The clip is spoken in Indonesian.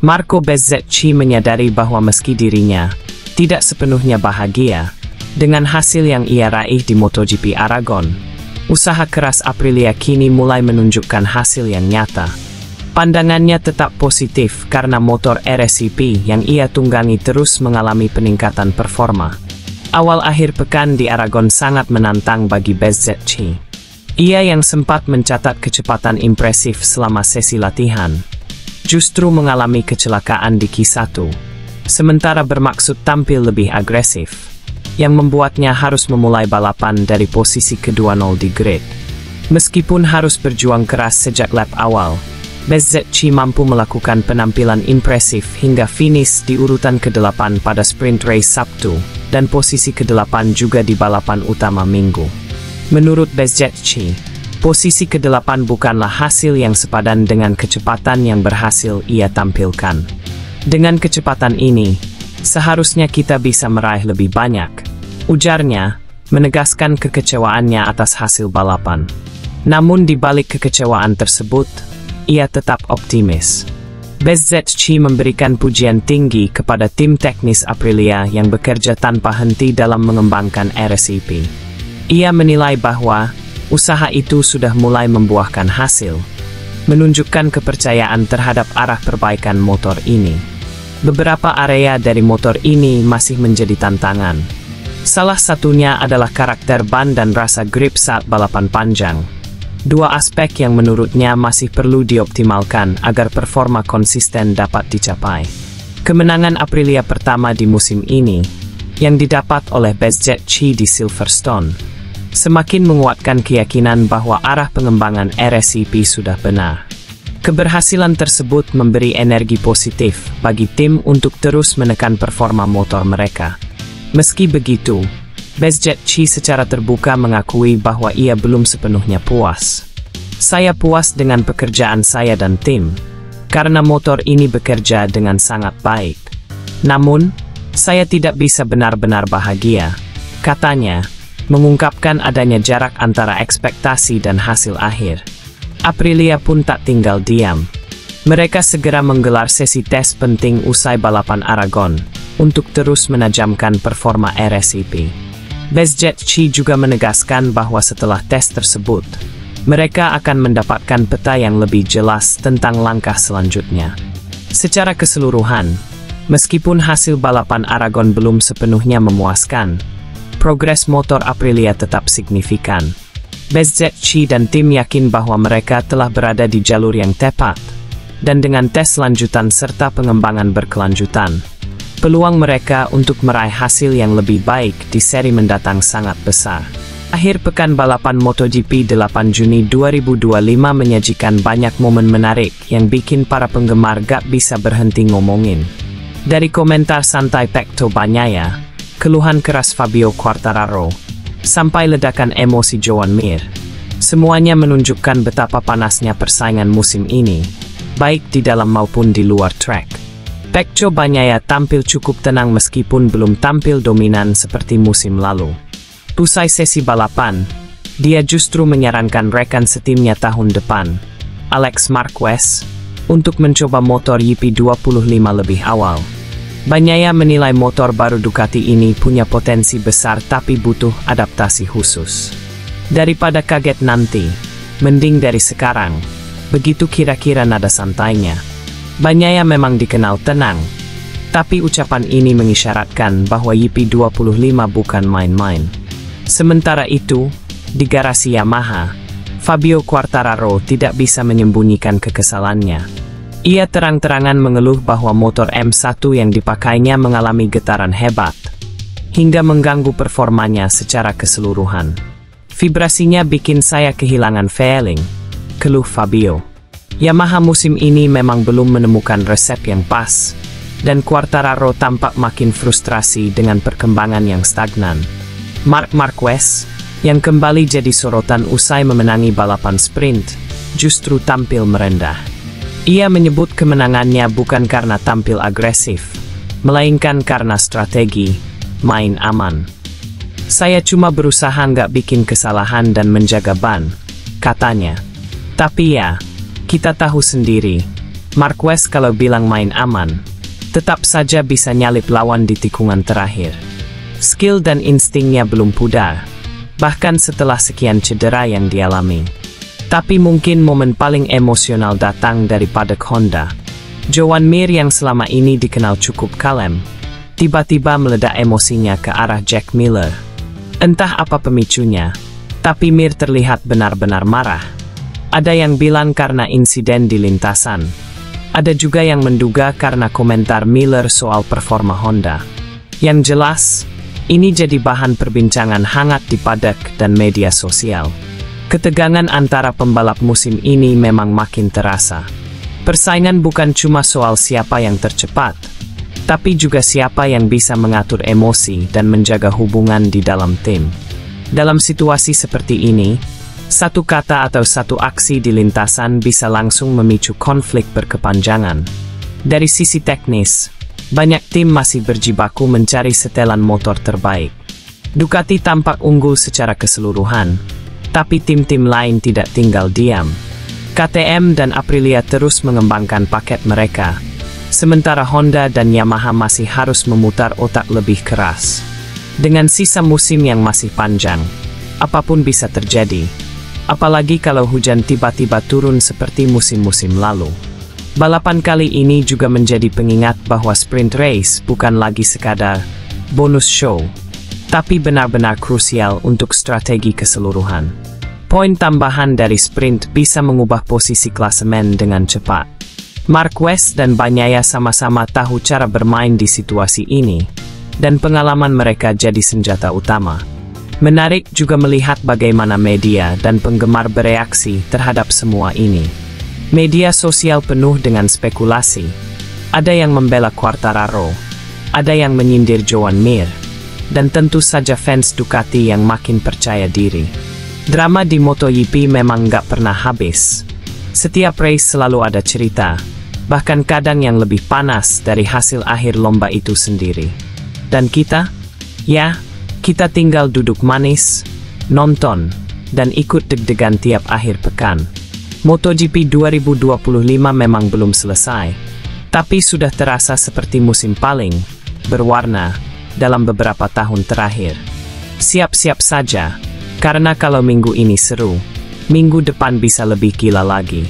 Marco Bezzecchi menyadari bahwa meski dirinya tidak sepenuhnya bahagia dengan hasil yang ia raih di MotoGP Aragon, usaha keras Aprilia kini mulai menunjukkan hasil yang nyata. Pandangannya tetap positif karena motor RSCP yang ia tunggangi terus mengalami peningkatan performa. Awal akhir pekan di Aragon sangat menantang bagi Bezzecchi. Ia yang sempat mencatat kecepatan impresif selama sesi latihan, justru mengalami kecelakaan di Q1, sementara bermaksud tampil lebih agresif, yang membuatnya harus memulai balapan dari posisi ke-20 di grid. Meskipun harus berjuang keras sejak lap awal, Bezzecchi mampu melakukan penampilan impresif hingga finish di urutan ke-8 pada sprint race Sabtu, dan posisi ke-8 juga di balapan utama Minggu. Menurut Bezzecchi, posisi ke-8 bukanlah hasil yang sepadan dengan kecepatan yang berhasil ia tampilkan. Dengan kecepatan ini, seharusnya kita bisa meraih lebih banyak, ujarnya, menegaskan kekecewaannya atas hasil balapan. Namun di balik kekecewaan tersebut, ia tetap optimis. Bezzecchi memberikan pujian tinggi kepada tim teknis Aprilia yang bekerja tanpa henti dalam mengembangkan RSCP. Ia menilai bahwa usaha itu sudah mulai membuahkan hasil, menunjukkan kepercayaan terhadap arah perbaikan motor ini. Beberapa area dari motor ini masih menjadi tantangan. Salah satunya adalah karakter ban dan rasa grip saat balapan panjang. Dua aspek yang menurutnya masih perlu dioptimalkan agar performa konsisten dapat dicapai. Kemenangan Aprilia pertama di musim ini, yang didapat oleh Bezzecchi di Silverstone, semakin menguatkan keyakinan bahwa arah pengembangan RSCP sudah benar. Keberhasilan tersebut memberi energi positif bagi tim untuk terus menekan performa motor mereka. Meski begitu, Bezzecchi secara terbuka mengakui bahwa ia belum sepenuhnya puas. Saya puas dengan pekerjaan saya dan tim, karena motor ini bekerja dengan sangat baik. Namun, saya tidak bisa benar-benar bahagia, katanya, mengungkapkan adanya jarak antara ekspektasi dan hasil akhir. Aprilia pun tak tinggal diam. Mereka segera menggelar sesi tes penting usai balapan Aragon, untuk terus menajamkan performa RSCP. Bezzecchi juga menegaskan bahwa setelah tes tersebut, mereka akan mendapatkan peta yang lebih jelas tentang langkah selanjutnya. Secara keseluruhan, meskipun hasil balapan Aragon belum sepenuhnya memuaskan, progres motor Aprilia tetap signifikan. Bezzecchi dan tim yakin bahwa mereka telah berada di jalur yang tepat, dan dengan tes lanjutan serta pengembangan berkelanjutan, peluang mereka untuk meraih hasil yang lebih baik di seri mendatang sangat besar. Akhir pekan balapan MotoGP 8 Juni 2025 menyajikan banyak momen menarik yang bikin para penggemar gak bisa berhenti ngomongin. Dari komentar santai Pecco Bagnaia, keluhan keras Fabio Quartararo, sampai ledakan emosi Joan Mir, semuanya menunjukkan betapa panasnya persaingan musim ini, baik di dalam maupun di luar track. Pecco Bagnaia tampil cukup tenang meskipun belum tampil dominan seperti musim lalu. Usai sesi balapan, dia justru menyarankan rekan setimnya tahun depan, Alex Marquez, untuk mencoba motor YP25 lebih awal. Bagnaia menilai motor baru Ducati ini punya potensi besar tapi butuh adaptasi khusus. Daripada kaget nanti, mending dari sekarang, begitu kira-kira nada santainya. Bagnaia memang dikenal tenang, tapi ucapan ini mengisyaratkan bahwa YP25 bukan main-main. Sementara itu, di garasi Yamaha, Fabio Quartararo tidak bisa menyembunyikan kekesalannya. Ia terang-terangan mengeluh bahwa motor M1 yang dipakainya mengalami getaran hebat, hingga mengganggu performanya secara keseluruhan. Vibrasinya bikin saya kehilangan feeling, keluh Fabio. Yamaha musim ini memang belum menemukan resep yang pas, dan Quartararo tampak makin frustrasi dengan perkembangan yang stagnan. Marc Marquez, yang kembali jadi sorotan usai memenangi balapan sprint, justru tampil merendah. Ia menyebut kemenangannya bukan karena tampil agresif, melainkan karena strategi, main aman. Saya cuma berusaha nggak bikin kesalahan dan menjaga ban, katanya. Tapi ya, kita tahu sendiri, Marquez kalau bilang main aman, tetap saja bisa nyalip lawan di tikungan terakhir. Skill dan instingnya belum pudar, bahkan setelah sekian cedera yang dialami. Tapi mungkin momen paling emosional datang dari paddock Honda. Joan Mir yang selama ini dikenal cukup kalem, tiba-tiba meledak emosinya ke arah Jack Miller. Entah apa pemicunya, tapi Mir terlihat benar-benar marah. Ada yang bilang karena insiden di lintasan. Ada juga yang menduga karena komentar Miller soal performa Honda. Yang jelas, ini jadi bahan perbincangan hangat di paddock dan media sosial. Ketegangan antara pembalap musim ini memang makin terasa. Persaingan bukan cuma soal siapa yang tercepat, tapi juga siapa yang bisa mengatur emosi dan menjaga hubungan di dalam tim. Dalam situasi seperti ini, satu kata atau satu aksi di lintasan bisa langsung memicu konflik berkepanjangan. Dari sisi teknis, banyak tim masih berjibaku mencari setelan motor terbaik. Ducati tampak unggul secara keseluruhan, tapi tim-tim lain tidak tinggal diam. KTM dan Aprilia terus mengembangkan paket mereka, sementara Honda dan Yamaha masih harus memutar otak lebih keras. Dengan sisa musim yang masih panjang, apapun bisa terjadi. Apalagi kalau hujan tiba-tiba turun seperti musim-musim lalu. Balapan kali ini juga menjadi pengingat bahwa sprint race bukan lagi sekadar bonus show, tapi benar-benar krusial untuk strategi keseluruhan. Poin tambahan dari sprint bisa mengubah posisi klasemen dengan cepat. Marquez dan Bagnaia sama-sama tahu cara bermain di situasi ini, dan pengalaman mereka jadi senjata utama. Menarik juga melihat bagaimana media dan penggemar bereaksi terhadap semua ini. Media sosial penuh dengan spekulasi. Ada yang membela Quartararo, ada yang menyindir Joan Mir, dan tentu saja fans Ducati yang makin percaya diri. Drama di MotoGP memang nggak pernah habis. Setiap race selalu ada cerita, bahkan kadang yang lebih panas dari hasil akhir lomba itu sendiri. Dan kita? Ya, kita tinggal duduk manis, nonton, dan ikut deg-degan tiap akhir pekan. MotoGP 2025 memang belum selesai, tapi sudah terasa seperti musim paling berwarna dalam beberapa tahun terakhir. Siap-siap saja, karena kalau minggu ini seru, minggu depan bisa lebih gila lagi.